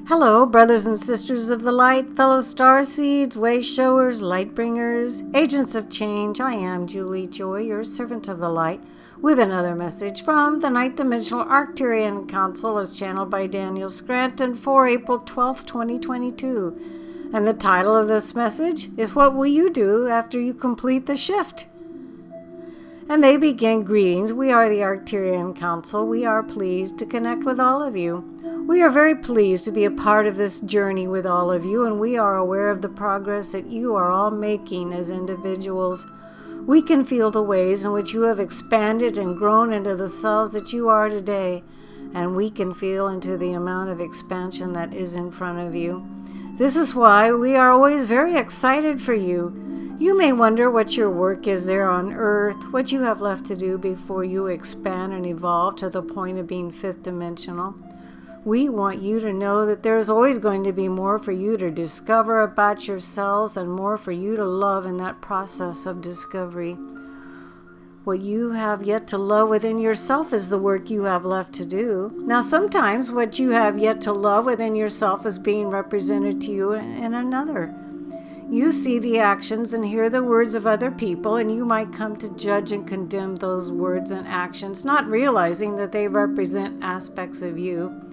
Hello, brothers and sisters of the light, fellow star seeds, way showers, light bringers, agents of change. I am Julie Joy, your servant of the light, with another message from the ninth dimensional Arcturian Council as channeled by Daniel Scranton for April 12th, 2022. And the title of this message is What Will You Do After You Complete the Shift? And they begin, greetings. We are the Arcturian Council. We are pleased to connect with all of you. We are very pleased to be a part of this journey with all of you, and we are aware of the progress that you are all making as individuals. We can feel the ways in which you have expanded and grown into the selves that you are today, and we can feel into the amount of expansion that is in front of you. This is why we are always very excited for you. You may wonder what your work is there on Earth, what you have left to do before you expand and evolve to the point of being fifth dimensional. We want you to know that there's always going to be more for you to discover about yourselves and more for you to love in that process of discovery. What you have yet to love within yourself is the work you have left to do. Now, sometimes what you have yet to love within yourself is being represented to you in another. You see the actions and hear the words of other people, and you might come to judge and condemn those words and actions, not realizing that they represent aspects of you.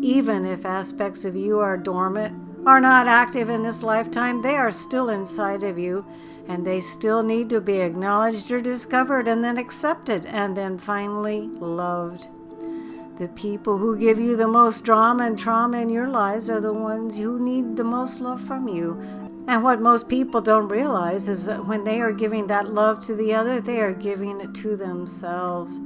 Even if aspects of you are dormant, are not active in this lifetime, they are still inside of you, and they still need to be acknowledged or discovered and then accepted and then finally loved. The people who give you the most drama and trauma in your lives are the ones who need the most love from you. And what most people don't realize is that when they are giving that love to the other, they are giving it to themselves.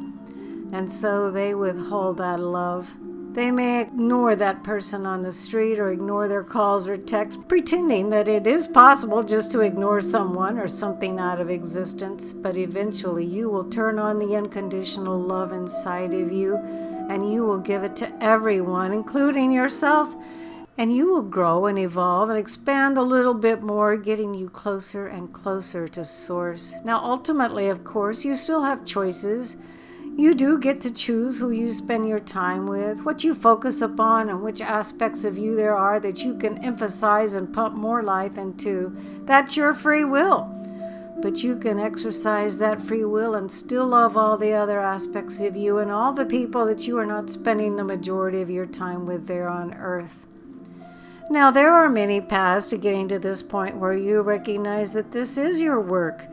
And so they withhold that love. They may ignore that person on the street or ignore their calls or texts, pretending that it is possible just to ignore someone or something out of existence. But eventually you will turn on the unconditional love inside of you, and you will give it to everyone, including yourself. And you will grow and evolve and expand a little bit more, getting you closer and closer to Source. Now, ultimately, of course, you still have choices. You do get to choose who you spend your time with, what you focus upon, and which aspects of you there are that you can emphasize and pump more life into. That's your free will. But you can exercise that free will and still love all the other aspects of you and all the people that you are not spending the majority of your time with there on Earth. Now, there are many paths to getting to this point where you recognize that this is your work.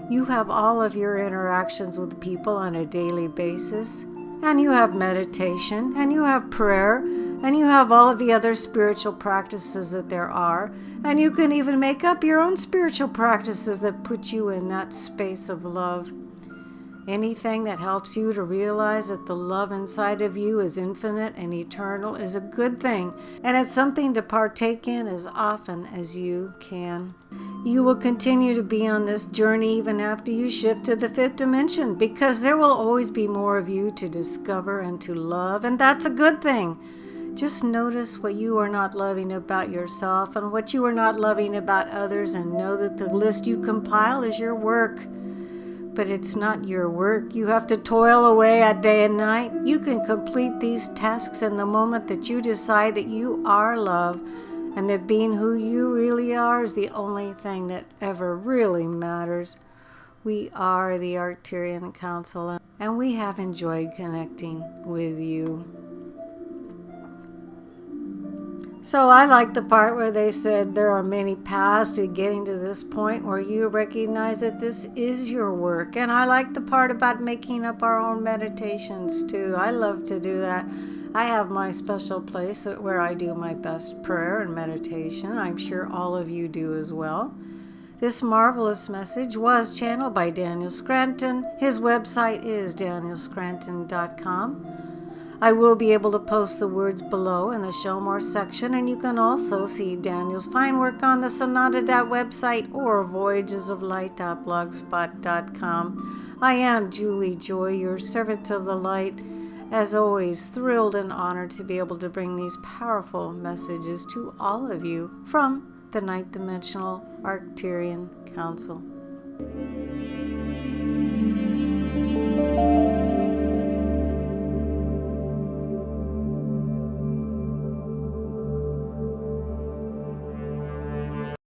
You have all of your interactions with people on a daily basis, and you have meditation, and you have prayer, and you have all of the other spiritual practices that there are, and you can even make up your own spiritual practices that put you in that space of love. Anything that helps you to realize that the love inside of you is infinite and eternal is a good thing, and it's something to partake in as often as you can. You will continue to be on this journey even after you shift to the fifth dimension, because there will always be more of you to discover and to love, and that's a good thing. Just notice what you are not loving about yourself and what you are not loving about others, and know that the list you compile is your work. But it's not your work. You have to toil away at day and night. You can complete these tasks in the moment that you decide that you are love, and that being who you really are is the only thing that ever really matters. We are the Arcturian Council, and we have enjoyed connecting with you. So I like the part where they said there are many paths to getting to this point where you recognize that this is your work. And I like the part about making up our own meditations too. I love to do that. I have my special place where I do my best prayer and meditation. I'm sure all of you do as well. This marvelous message was channeled by Daniel Scranton. His website is danielscranton.com. I will be able to post the words below in the Show More section, and you can also see Daniel's fine work on the Sonata website or voyagesoflight.blogspot.com. I am Julie Joy, your servant of the light. As always, thrilled and honored to be able to bring these powerful messages to all of you from the ninth dimensional Arcturian Council.